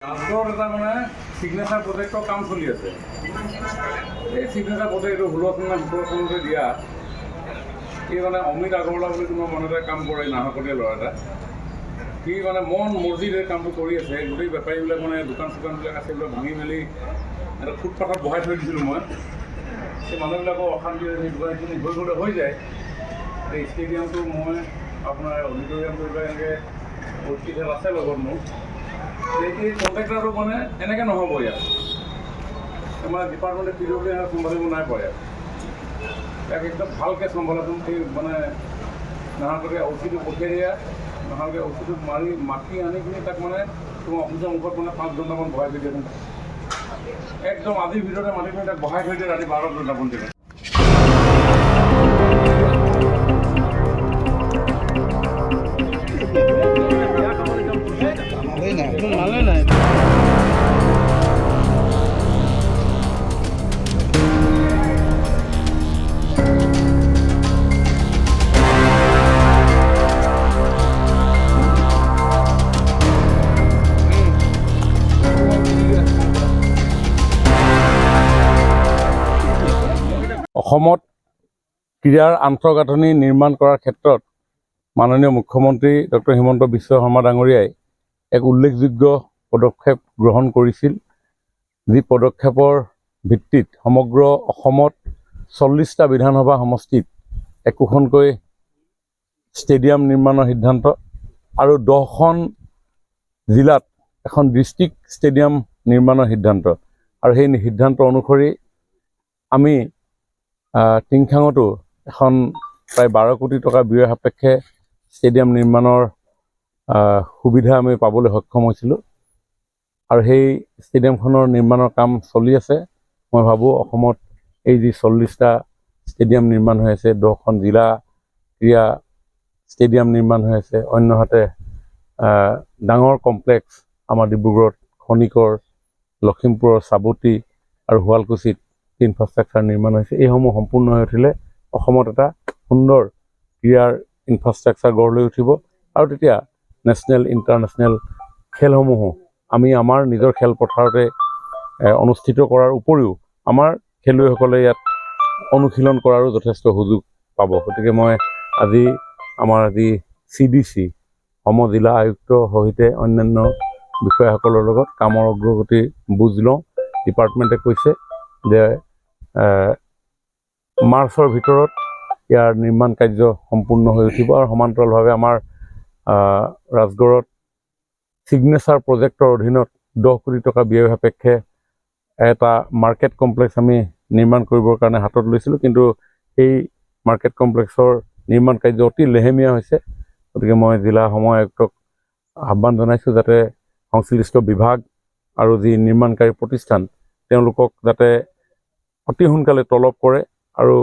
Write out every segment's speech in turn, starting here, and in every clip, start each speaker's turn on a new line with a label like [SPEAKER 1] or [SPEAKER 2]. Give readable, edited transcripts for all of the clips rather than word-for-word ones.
[SPEAKER 1] ৰাজগড়ত এটা মানে চিগনেচাৰ প্ৰজেক্টৰ কাম চলি আছে। এই চিগনেচাৰ প্ৰজেক্টটো 16 দিয়া এই মানে অমিত আগৰৱালা বুলি তোমাৰ মানুহ এটা কাম কৰে, নাহৰকটীয়া ল'ৰা এটা। সি মানে মন মৰ্জিৰে কামটো কৰি আছে। গোটেই বেপাৰীবিলাক মানে দোকান চোকানবিলাক আছে, এইবিলাক ভাঙি মেলি এটা ফুটপাথত বহাই থৈ দিছিলোঁ মই। সেই মানুহবিলাকৰ অশান্তি দোকানখিনি হৈ গ'লে হৈ যায়। এই ষ্টেডিয়ামটো মই আপোনাৰ অডিটৰিয়ামটো এইবিলাক এনেকৈ ভৰ্তি খেল আছে লগত মোৰ। এই কণ্ট্ৰেক্টাৰটো মানে এনেকৈ নহ'ব ইয়াত। আমাৰ ডিপাৰ্টমেণ্টে পিডব্লিউ চম্ভালিব নাই পৰা ইয়াত। ইয়াক একদম ভালকৈ চম্ভালাচোন। সেই মানে নাহৰকটীয়া অচিটো পঠিয়াই দিয়া, নাহৰকটীয়া অচিটো মাতি আনি কিনি তাক মানে তোমাৰ অফিচৰ মুখত মানে 5 ঘণ্টামান বহাই থৈ দিয়াচোন। একদম আজিৰ ভিতৰতে মাতি পিনি তাক বহাই থৈ দিয়ে ৰাতি 12 ঘণ্টামান দিলে। অসমত ক্ৰীড়াৰ আন্তঃগাঁথনি নিৰ্মাণ কৰাৰ ক্ষেত্ৰত মাননীয় মুখ্যমন্ত্ৰী ডক্টৰ হিমন্ত বিশ্ব শৰ্মা ডাঙৰীয়াই এক উল্লেখযোগ্য পদক্ষেপ গ্ৰহণ কৰিছিল। যি পদক্ষেপৰ ভিত্তিত সমগ্ৰ অসমত 40টা বিধানসভা সমষ্টিত একোখনকৈ ষ্টেডিয়াম নিৰ্মাণৰ সিদ্ধান্ত আৰু 10খন জিলাত এখন ডিষ্ট্ৰিক্ট ষ্টেডিয়াম নিৰ্মাণৰ সিদ্ধান্ত। আৰু সেই সিদ্ধান্ত অনুসৰি আমি টিংখাঙতো এখন প্ৰায় 12 কোটি টকা ব্যয় সাপেক্ষে ষ্টেডিয়াম নিৰ্মাণৰ সুবিধা আমি পাবলৈ সক্ষম হৈছিলোঁ। আৰু সেই ষ্টেডিয়ামখনৰ নিৰ্মাণৰ কাম চলি আছে। মই ভাবোঁ অসমত এই যি 40টা ষ্টেডিয়াম নিৰ্মাণ হৈ আছে, 10খন জিলা ক্ৰীড়া ষ্টেডিয়াম নিৰ্মাণ হৈ আছে, অন্যহাতে ডাঙৰ কমপ্লেক্স আমাৰ ডিব্ৰুগড়ত, খনিকৰ, লখিমপুৰৰ চাবুতি আৰু শুৱালকুছিত ইনফ্ৰাষ্ট্ৰাকচাৰ নিৰ্মাণ হৈছে। এইসমূহ সম্পূৰ্ণ হৈ উঠিলে অসমত এটা সুন্দৰ ক্ৰীড়াৰ ইনফ্ৰাষ্ট্ৰাকচাৰ গঢ় লৈ উঠিব। আৰু তেতিয়া নেশ্যনেল ইণ্টাৰনেশ্যনেল খেলসমূহো আমি আমাৰ নিজৰ খেলপথাৰতে অনুষ্ঠিত কৰাৰ উপৰিও আমাৰ খেলুৱৈসকলে ইয়াত অনুশীলন কৰাৰো যথেষ্ট সুযোগ পাব। গতিকে মই আজি আমাৰ CDC জিলা আয়ুক্তৰ সৈতে অন্যান্য বিষয়াসকলৰ লগত কামৰ অগ্ৰগতি বুজ লওঁ। ডিপাৰ্টমেণ্টে কৈছে যে মাৰ্চৰ ভিতৰত ইয়াৰ নিৰ্মাণ কাৰ্য সম্পূৰ্ণ হৈ উঠিব। আৰু সমান্তৰালভাৱে আমাৰ ৰাজগড়ত চিগনেচাৰ প্ৰজেক্টৰ অধীনত 10 কোটি টকা ব্যয় সাপেক্ষে এটা মাৰ্কেট কমপ্লেক্স আমি নিৰ্মাণ কৰিবৰ কাৰণে হাতত লৈছিলোঁ। কিন্তু সেই মাৰ্কেট কমপ্লেক্সৰ নিৰ্মাণ কাৰ্য অতি লেহেমীয়া হৈছে। গতিকে মই জিলা সময় আয়ুক্তক আহ্বান জনাইছোঁ যাতে সংশ্লিষ্ট বিভাগ আৰু যি নিৰ্মাণকাৰী প্ৰতিষ্ঠান তেওঁলোকক যাতে অতি সোনকালে তলব কৰে আৰু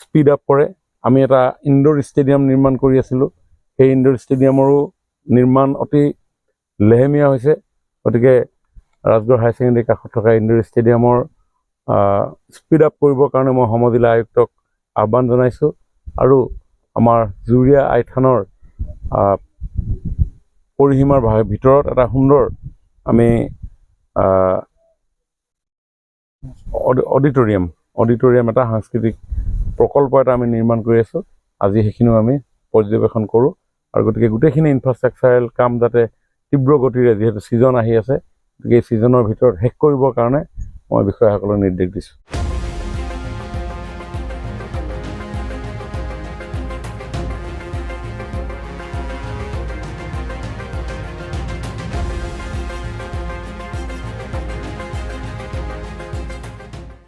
[SPEAKER 1] স্পীড আপ কৰে। আমি এটা ইনডোৰ ষ্টেডিয়াম নিৰ্মাণ কৰি আছিলোঁ, সেই ইনডোৰ ষ্টেডিয়ামৰো নিৰ্মাণ অতি লেহেমীয়া হৈছে। গতিকে ৰাজগড় হায়াৰ ছেকেণ্ডেৰী কাষত থকা ইনডোৰ ষ্টেডিয়ামৰ স্পীড আপ কৰিবৰ কাৰণে মই সমজিলা আয়ুক্তক আহ্বান জনাইছোঁ। আৰু আমাৰ জুৰীয়া আইথানৰ পৰিসীমাৰ ভিতৰত এটা সুন্দৰ আমি অডিটৰিয়াম এটা সাংস্কৃতিক প্ৰকল্প এটা আমি নিৰ্মাণ কৰি আছোঁ। আজি সেইখিনিও আমি পৰ্যবেক্ষণ কৰোঁ। আৰু গতিকে গোটেইখিনি ইনফ্ৰাষ্ট্ৰাকচাৰেল কাম যাতে তীব্ৰ গতিৰে, যিহেতু ছিজন আহি আছে, গতিকে এই ছিজনৰ ভিতৰত শেষ কৰিবৰ কাৰণে মই বিষয়াসকলক নিৰ্দেশ দিছোঁ।